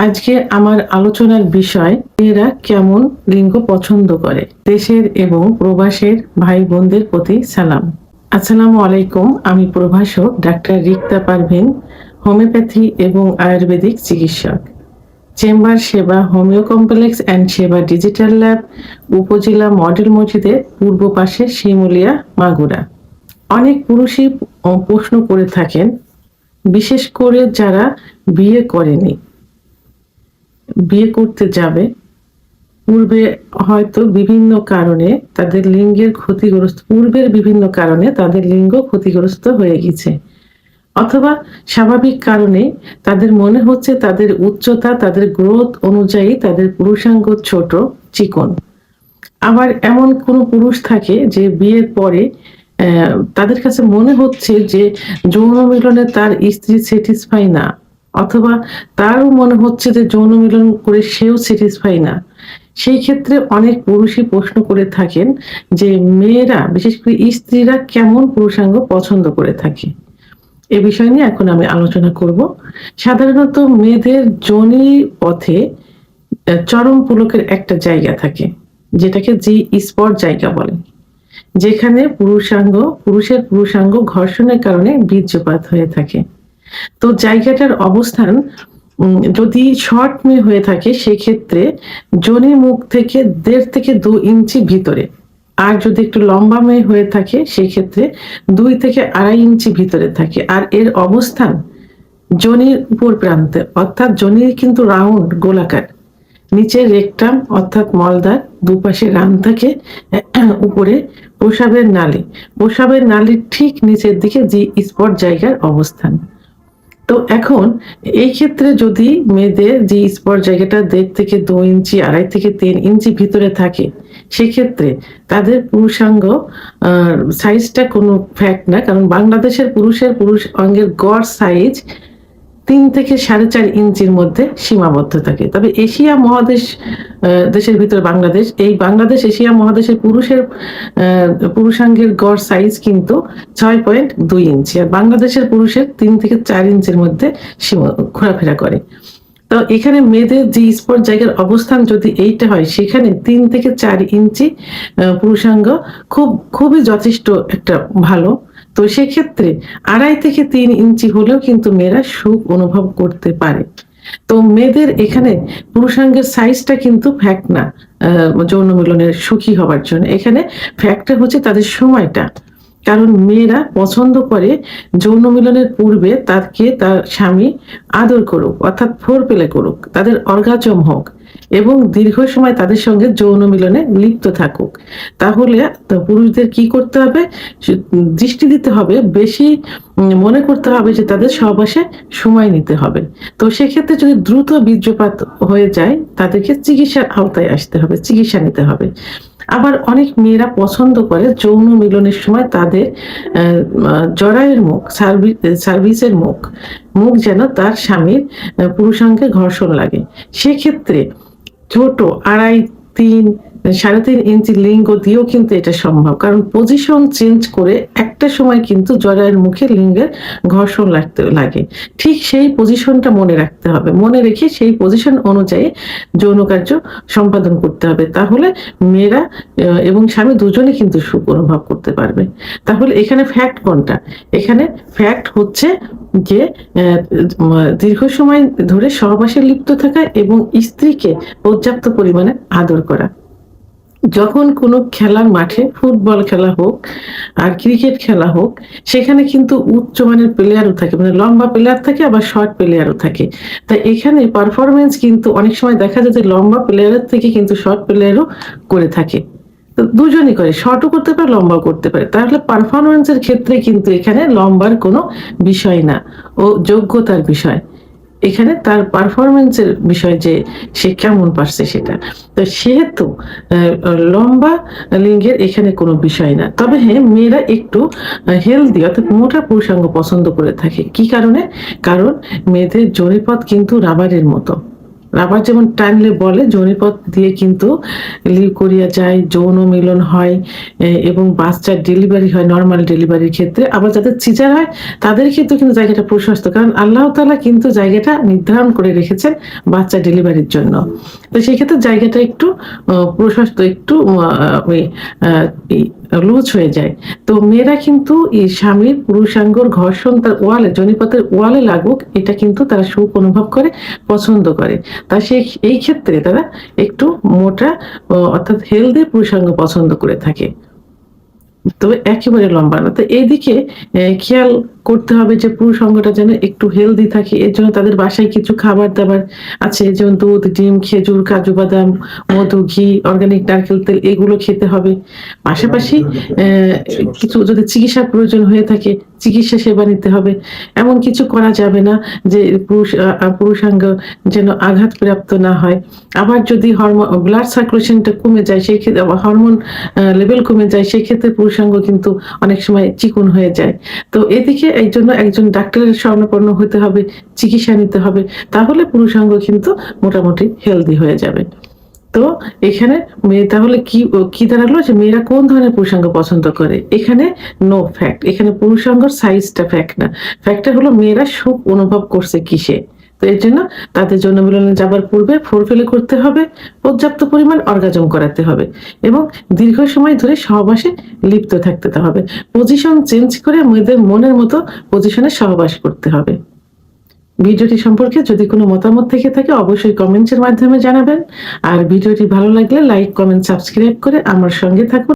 আজকে আমার আলোচনার বিষয় এরা কেমন লিঙ্গ পছন্দ করে। দেশের এবং প্রবাসের ভাই বোনদের প্রতি সালাম। আসসালামু আলাইকুম। আমি প্রভাষক ডাক্তার রিক্তা পারভিন, হোমিওপ্যাথি এবং আয়ুর্বেদিক চিকিৎসক। চেম্বার সেবা হোমিও কমপ্লেক্স অ্যান্ড সেবা ডিজিটাল ল্যাব, উপজেলা মডেল মসজিদের পূর্ব পাশে শিমুলিয়া, মাগুরা। অনেক পুরুষই প্রশ্ন করে থাকেন, বিশেষ করে যারা বিয়ে করেনি, বিয়ে করতে যাবে, পূর্বে হয়তো বিভিন্ন কারণে তাদের লিঙ্গের ক্ষতিগ্রস্ত, পূর্বের বিভিন্ন কারণে তাদের লিঙ্গ ক্ষতিগ্রস্ত হয়ে গেছে, অথবা স্বাভাবিক কারণে তাদের মনে হচ্ছে তাদের উচ্চতা, তাদের গ্রোথ অনুযায়ী তাদের পুরুষাঙ্গ ছোট, চিকন। আবার এমন কোন পুরুষ থাকে যে বিয়ের পরে তাদের কাছে মনে হচ্ছে যে যৌন মিলনে তার স্ত্রী স্যাটিসফাই না, অথবা তারও মনে হচ্ছে যে যৌন মিলন করে সেও স্যাটিসফাই না। সেই ক্ষেত্রে অনেক পুরুষই প্রশ্ন করে থাকেন যে মেয়েরা, বিশেষ করে স্ত্রীরা কেমন পুরুষাঙ্গ পছন্দ করে থাকে। এ বিষয় নিয়ে এখন আমি আলোচনা করব। সাধারণত মেয়েদের যোনি পথে চরম পুলকের একটা জায়গা থাকে, যেটাকে জি স্পট জায়গা বলে, যেখানে পুরুষের পুরুষাঙ্গ ঘর্ষণের কারণে বীর্যপাত হয়ে থাকে। তো জায়গাটার অবস্থান যদি শর্ট মেয়ে হয়ে থাকে, সেক্ষেত্রে যোনির মুখ থেকে 1.5 থেকে 2 ইঞ্চি ভিতরে। আর যদি একটু লম্বা মেয়ে হয়ে থাকে, সেক্ষেত্রে 2 থেকে 2.5 ইঞ্চি ভিতরে থাকে। আর এর অবস্থান যোনির উপর প্রান্তে, অর্থাৎ যোনির কিন্তু রাউন্ড, গোলাকার। নিচে রেকটাম অর্থাৎ মলদ্বার, দুপাশে রান থাকে, উপরে প্রসাবের নালীর ঠিক নিচের দিকে জি স্পট জায়গার অবস্থান। তো এখন এই ক্ষেত্রে যদি মেয়েদের জি স্পট জায়গাটা 1.5 থেকে 2 ইঞ্চি, 2.5 থেকে 3 ইঞ্চি ভিতরে থাকে, সেক্ষেত্রে তাদের পুরুষাঙ্গ সাইজটা কোনো ফ্যাক্ট না, কারণ বাংলাদেশের পুরুষ অঙ্গের গড় সাইজ 3 থেকে 4.5 ইঞ্চির মধ্যে সীমাবদ্ধ থাকে। তবে এশিয়া মহাদেশ, দেশের ভিতরে বাংলাদেশ, এই বাংলাদেশ এশিয়া মহাদেশের পুরুষাঙ্গের গড় সাইজ কিন্তু 6.2 ইঞ্চি, আর বাংলাদেশের পুরুষের 3 থেকে 4 ইঞ্চির মধ্যে ঘোরাফেরা করে। তো এখানে মেয়েদের যে স্পট জায়গার অবস্থান যদি এইটা হয়, সেখানে 3 থেকে 4 ইঞ্চি পুরুষাঙ্গ খুবই যথেষ্ট একটা ভালো। তো সেক্ষেত্রে 2.5 থেকে 3 ইঞ্চি হলেও কিন্তু মেয়েরা সুখ অনুভব করতে পারে। তো মেয়েদের এখানে পুরুষাঙ্গের সাইজটা কিন্তু ফ্যাক্ট না যৌন মিলনের সুখী হবার জন্য। এখানে ফ্যাক্টটা হচ্ছে তাদের সময়টা। কারণ মেয়েরা পছন্দ করে যৌন মিলনের পূর্বে তাকে তার স্বামী আদর করুক, অর্থাৎ ফোর প্লে করুক, তাদের অর্গাজম হোক এবং দীর্ঘ সময় তাদের সঙ্গে যৌন মিলনে লিপ্ত থাকুক। তাহলে পুরুষদের কি করতে হবে? দৃষ্টি দিতে হবে, বেশি মনে করতে হবে যে তাদের সহবাসে সময় নিতে হবে। তো সেক্ষেত্রে যদি দ্রুত বীর্যপাত হয়ে যায়, তাদেরকে চিকিৎসার আওতায় আসতে হবে, চিকিৎসা নিতে হবে। আবার অনেক মেয়েরা পছন্দ করে যৌন মিলনের সময় তাদের জরায়ুর মুখ, সার্ভিসের মুখ যেন তার স্বামীর পুরুষাঙ্গে ঘর্ষণ লাগে। সেক্ষেত্রে ছোট 2.5, 3, 3.5 ইঞ্চি লিঙ্গ দিয়েও কিন্তু এটা সম্ভব, কারণ পজিশন চেঞ্জ করে একটা সময় কিন্তু জরায়ুর মুখে লিঙ্গের ঘর্ষণ লাগে। ঠিক সেই পজিশনটা মনে রাখতে হবে, মনে রেখে সেই পজিশন অনুযায়ী যৌন কার্য সম্পাদন করতে হবে। তাহলে মেয়েরা এবং স্বামী দুজনে কিন্তু সুখ অনুভব করতে পারবে। তাহলে এখানে ফ্যাক্ট কোনটা? এখানে ফ্যাক্ট হচ্ছে যে দীর্ঘ সময় ধরে সহবাসে লিপ্ত থাকা এবং স্ত্রীকে পর্যাপ্ত পরিমাণে আদর করা। যখন কোনো খেলার মাঠে, ফুটবল খেলা হোক আর ক্রিকেট খেলা হোক, সেখানে কিন্তু উচ্চমানের প্লেয়ারও থাকে, মানে লম্বা প্লেয়ার থাকে, আবার শর্ট প্লেয়ারও থাকে। তাই এখানে পারফরমেন্স কিন্তু অনেক সময় দেখা যায় যে লম্বা প্লেয়ারের থেকে কিন্তু শর্ট প্লেয়ারও করে থাকে। তো দুজনই করে, শর্টও করতে পারে, লম্বাও করতে পারে। তাহলে পারফরমেন্সের ক্ষেত্রে কিন্তু এখানে লম্বার কোনো বিষয় না, ও যোগ্যতার বিষয়। এখানে তার পারফরমেন্সের বিষয় যে সে কেমন পারছে সেটা। তো সেহেতু লম্বা লিঙ্গের এখানে কোনো বিষয় না। তবে হ্যাঁ, মেয়েরা একটু হেলদি অর্থাৎ মোটা পুরুষাঙ্গ পছন্দ করে থাকে। কি কারণে? কারণ মেয়েদের জরিপথ কিন্তু রাবারের মতো, রাবার যেমন টানলে বলে যৌনিপথ দিয়ে কিন্তু লিউকোরিয়া যায়, যৌন মিলন হয় এবং বাচ্চার ডেলিভারি হয় নর্মাল ডেলিভারির ক্ষেত্রে। আবার যাদের সিজার হয় তাদের ক্ষেত্রে কিন্তু জায়গাটা প্রশস্ত, কারণ আল্লাহ তাআলা কিন্তু জায়গাটা নির্ধারণ করে রেখেছেন বাচ্চা ডেলিভারির জন্য। তো সেই ক্ষেত্রে জায়গাটা একটু প্রশস্ত, একটু লুজ হয়ে যায়। তো মেয়েরা কিন্তু এই স্বামীর পুরুষাঙ্গর ঘর্ষণ তার ওয়ালে, যৌনিপথের ওয়ালে লাগুক, এটা কিন্তু তারা সুখ অনুভব করে, পছন্দ করে। তা এই ক্ষেত্রে তারা একটু মোটা অর্থাৎ হেলদি পুরুষাঙ্গ পছন্দ করে থাকে, তবে একেবারে লম্বা না। তো এইদিকে খেয়াল করতে হবে যে পুরুষাঙ্গটা যেন একটু হেলদি থাকে। এর জন্য তাদের বাসায় কিছু খাবার-দাবার আছে, যেমন দুধ, ডিম, খেজুর, কাজু বাদাম, মধু, ঘি, অর্গানিক নারকেল তেল, এগুলো খেতে হবে। পাশাপাশি কিছু যদি চিকিৎসার প্রয়োজন হয়ে থাকে, চিকিৎসা সেবা নিতে হবে। এমন কিছু করা যাবে না যে পুরুষাঙ্গ যেন আঘাতপ্রাপ্ত না হয়। আবার যদি ব্লাড সার্কুলেশনটা কমে যায়, সেই ক্ষেত্রে হরমোন লেভেল কমে যায়, সেক্ষেত্রে পুরুষাঙ্গ কিন্তু অনেক সময় চিকন হয়ে যায়। তো এদিকে এইজন্য একজন ডাক্তারের শরণাপন্ন হতে হবে, চিকিৎসা নিতে হবে। তাহলে পুরুষাঙ্গ কিন্তু মোটামুটি হেলদি হয়ে যাবে। তো এখানে তাহলে কি দাঁড়ালো যে মেয়েরা কোন ধরনের পুরুষাঙ্গ পছন্দ করে? এখানে নো ফ্যাক্ট। এখানে পুরুষাঙ্গর সাইজটা ফ্যাক্ট না। ফ্যাক্টটা হলো মেয়েরা সুখ অনুভব করছে কিসে। তো এর জন্য তাদের যৌন মিলনে যাবার পূর্বে ফোরপ্লে করতে হবে, পর্যাপ্ত পরিমাণ অর্গাজম করাতে হবে এবং দীর্ঘ সময় ধরে সহবাসে লিপ্ত থাকতে হবে। পজিশন চেঞ্জ করে মেয়েদের মনের মতো পজিশনে সহবাস করতে হবে। ভিডিওটি সম্পর্কে যদি কোনো মতামত থেকে থাকে অবশ্যই কমেন্টসের মাধ্যমে জানাবেন। আর ভিডিওটি ভালো লাগলে লাইক, কমেন্ট, সাবস্ক্রাইব করে আমার সঙ্গে থাকুন।